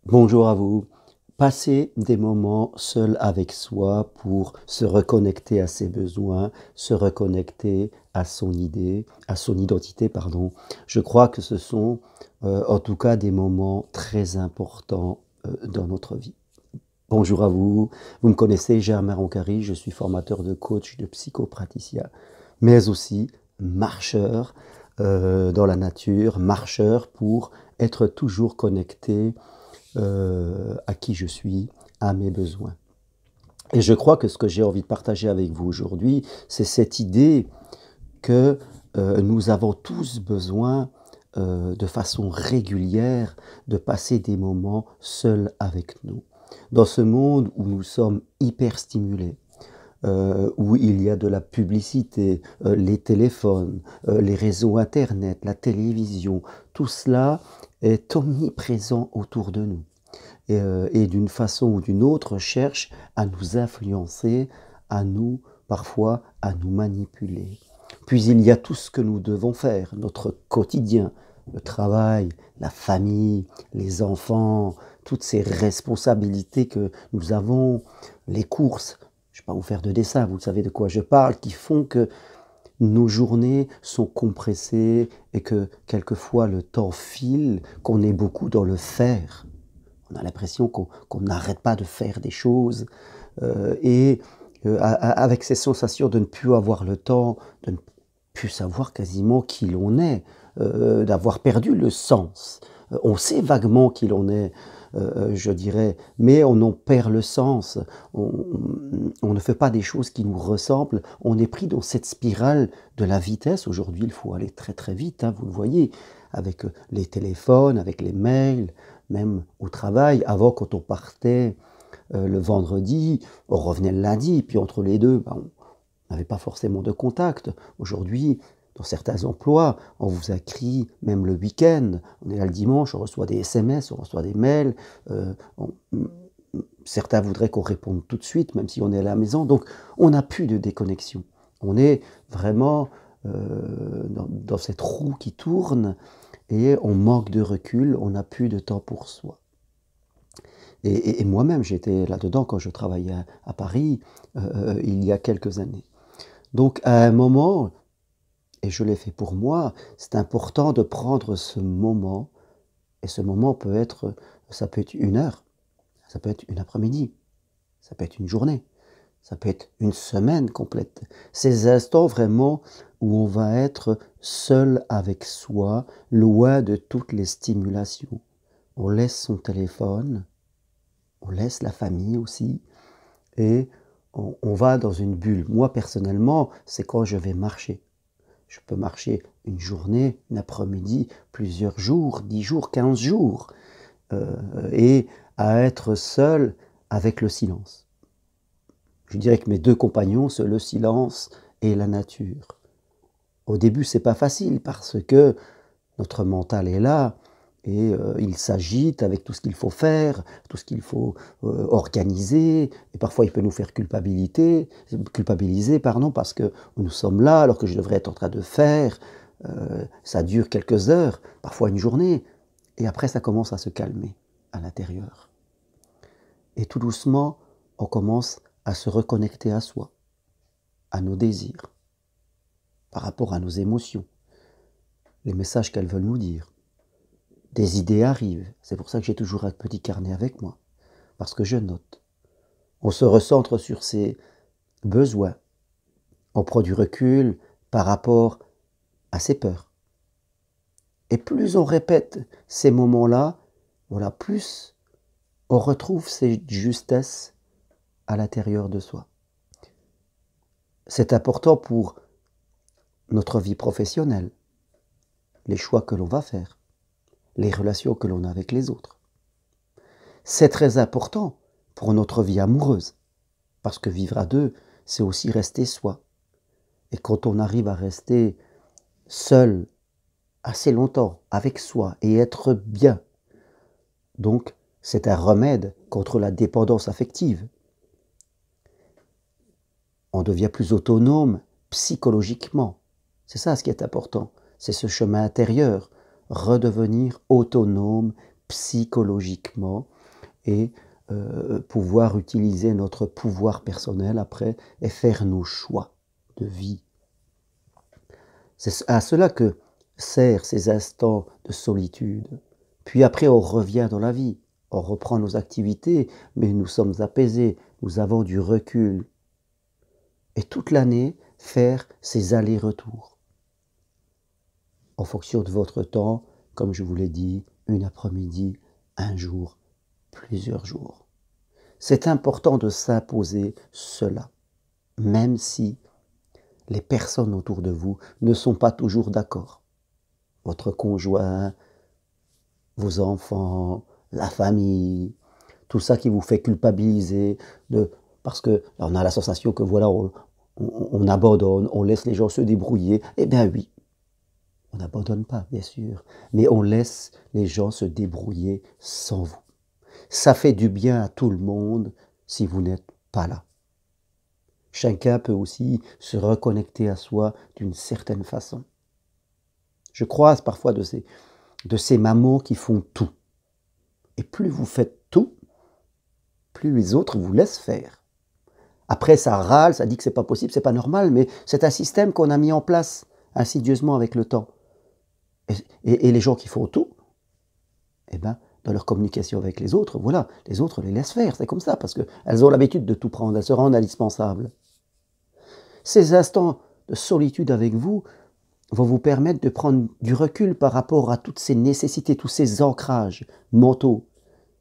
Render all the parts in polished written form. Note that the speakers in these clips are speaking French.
Bonjour à vous. Passer des moments seul avec soi pour se reconnecter à ses besoins, se reconnecter à son idée, à son identité, pardon. Je crois que ce sont en tout cas des moments très importants dans notre vie. Bonjour à vous. Vous me connaissez, Germain Roncari, je suis formateur de coach, de psychopraticien, mais aussi marcheur dans la nature, marcheur pour être toujours connecté à qui je suis, à mes besoins. Et je crois que ce que j'ai envie de partager avec vous aujourd'hui, c'est cette idée que nous avons tous besoin de façon régulière de passer des moments seuls avec nous. Dans ce monde où nous sommes hyper stimulés, où il y a de la publicité, les téléphones, les réseaux Internet, la télévision, tout cela est omniprésent autour de nous et d'une façon ou d'une autre cherche à nous influencer, à nous, parfois, à nous manipuler. Puis il y a tout ce que nous devons faire, notre quotidien, le travail, la famille, les enfants, toutes ces responsabilités que nous avons, les courses, je ne vais pas vous faire de dessin, vous savez de quoi je parle, qui font que nos journées sont compressées et que quelquefois le temps file, qu'on est beaucoup dans le faire. On a l'impression qu'on n'arrête pas de faire des choses et avec ces sensations de ne plus avoir le temps, de ne plus savoir quasiment qui l'on est, d'avoir perdu le sens. On sait vaguement qui l'on est, je dirais, mais on en perd le sens. On ne fait pas des choses qui nous ressemblent. On est pris dans cette spirale de la vitesse. Aujourd'hui, il faut aller très très vite, hein, vous le voyez, avec les téléphones, avec les mails, même au travail. Avant, quand on partait le vendredi, on revenait le lundi, puis entre les deux, on n'avait pas forcément de contact. Aujourd'hui, dans certains emplois, on vous écrit même le week-end. On est là le dimanche, on reçoit des SMS, on reçoit des mails. Certains voudraient qu'on réponde tout de suite, même si on est à la maison. Donc, on n'a plus de déconnexion. On est vraiment dans cette roue qui tourne et on manque de recul, on n'a plus de temps pour soi. Et moi-même, j'étais là-dedans quand je travaillais à Paris il y a quelques années. Donc, à un moment, et je l'ai fait pour moi, c'est important de prendre ce moment, et ce moment peut être, ça peut être une heure, ça peut être une après-midi, ça peut être une journée, ça peut être une semaine complète. Ces instants vraiment où on va être seul avec soi, loin de toutes les stimulations. On laisse son téléphone, on laisse la famille aussi, et on va dans une bulle. Moi, personnellement, c'est quand je vais marcher. Je peux marcher une journée, une après-midi, plusieurs jours, 10 jours, 15 jours, et à être seul avec le silence. Je dirais que mes deux compagnons, c'est le silence et la nature. Au début, c'est pas facile parce que notre mental est là et il s'agite avec tout ce qu'il faut faire, tout ce qu'il faut organiser, et parfois il peut nous faire culpabiliser, parce que nous sommes là alors que je devrais être en train de faire. Ça dure quelques heures, parfois une journée, et après ça commence à se calmer à l'intérieur. Et tout doucement, on commence à se reconnecter à soi, à nos désirs, par rapport à nos émotions, les messages qu'elles veulent nous dire. Des idées arrivent, c'est pour ça que j'ai toujours un petit carnet avec moi, parce que je note. On se recentre sur ses besoins, on prend du recul par rapport à ses peurs. Et plus on répète ces moments-là, voilà, plus on retrouve cette justesse à l'intérieur de soi. C'est important pour notre vie professionnelle, les choix que l'on va faire, les relations que l'on a avec les autres. C'est très important pour notre vie amoureuse, parce que vivre à deux, c'est aussi rester soi. Et quand on arrive à rester seul assez longtemps avec soi et être bien, donc c'est un remède contre la dépendance affective. On devient plus autonome psychologiquement. C'est ça ce qui est important, c'est ce chemin intérieur, redevenir autonome psychologiquement et pouvoir utiliser notre pouvoir personnel après et faire nos choix de vie. C'est à cela que servent ces instants de solitude. Puis après, on revient dans la vie, on reprend nos activités, mais nous sommes apaisés, nous avons du recul. Et toute l'année, faire ces allers-retours. En fonction de votre temps, comme je vous l'ai dit, une après-midi, un jour, plusieurs jours. C'est important de s'imposer cela, même si les personnes autour de vous ne sont pas toujours d'accord. Votre conjoint, vos enfants, la famille, tout ça qui vous fait culpabiliser parce que on a la sensation que voilà, on abandonne, on laisse les gens se débrouiller. Eh bien oui, on n'abandonne pas, bien sûr, mais on laisse les gens se débrouiller sans vous. Ça fait du bien à tout le monde si vous n'êtes pas là. Chacun peut aussi se reconnecter à soi d'une certaine façon. Je croise parfois de ces mamans qui font tout. Et plus vous faites tout, plus les autres vous laissent faire. Après, ça râle, ça dit que c'est pas possible, c'est pas normal, mais c'est un système qu'on a mis en place insidieusement avec le temps. Et les gens qui font tout, eh ben, dans leur communication avec les autres, voilà, les autres les laissent faire, c'est comme ça, parce qu'elles ont l'habitude de tout prendre, elles se rendent indispensables. Ces instants de solitude avec vous vont vous permettre de prendre du recul par rapport à toutes ces nécessités, tous ces ancrages mentaux,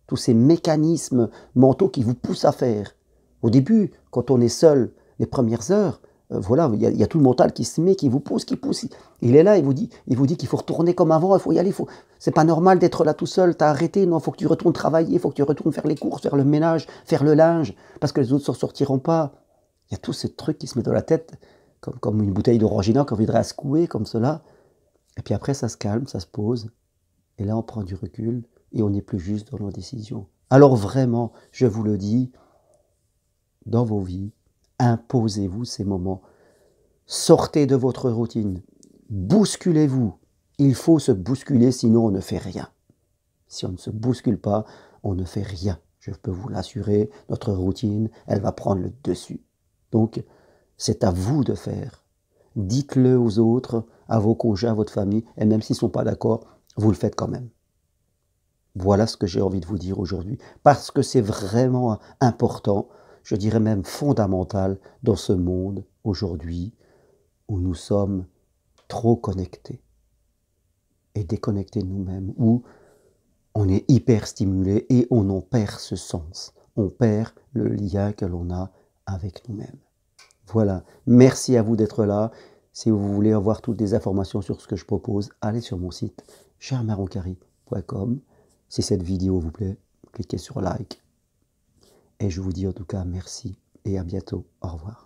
tous ces mécanismes mentaux qui vous poussent à faire. Au début, quand on est seul, les premières heures, voilà, il y a tout le mental qui se met, qui vous pousse, qui pousse. Il est là, il vous dit qu'il faut retourner comme avant, il faut y aller. C'est pas normal d'être là tout seul, t'as arrêté, non, il faut que tu retournes travailler, il faut que tu retournes faire les courses, faire le ménage, faire le linge, parce que les autres ne s'en sortiront pas. Il y a tous ces trucs qui se mettent dans la tête, comme une bouteille d'orangina qu'on voudrait secouer, comme cela. Et puis après, ça se calme, ça se pose. Et là, on prend du recul et on n'est plus juste dans nos décisions. Alors vraiment, je vous le dis, dans vos vies, imposez-vous ces moments. Sortez de votre routine. Bousculez-vous. Il faut se bousculer, sinon on ne fait rien. Si on ne se bouscule pas, on ne fait rien. Je peux vous l'assurer, notre routine, elle va prendre le dessus. Donc, c'est à vous de faire. Dites-le aux autres, à vos conjoints, à votre famille, et même s'ils ne sont pas d'accord, vous le faites quand même. Voilà ce que j'ai envie de vous dire aujourd'hui, parce que c'est vraiment important, je dirais même fondamental, dans ce monde aujourd'hui où nous sommes trop connectés et déconnectés de nous-mêmes, où on est hyper stimulé et on en perd ce sens. On perd le lien que l'on a avec nous-mêmes. Voilà, merci à vous d'être là. Si vous voulez avoir toutes les informations sur ce que je propose, allez sur mon site germainroncari.com. Si cette vidéo vous plaît, cliquez sur like. Et je vous dis en tout cas merci et à bientôt. Au revoir.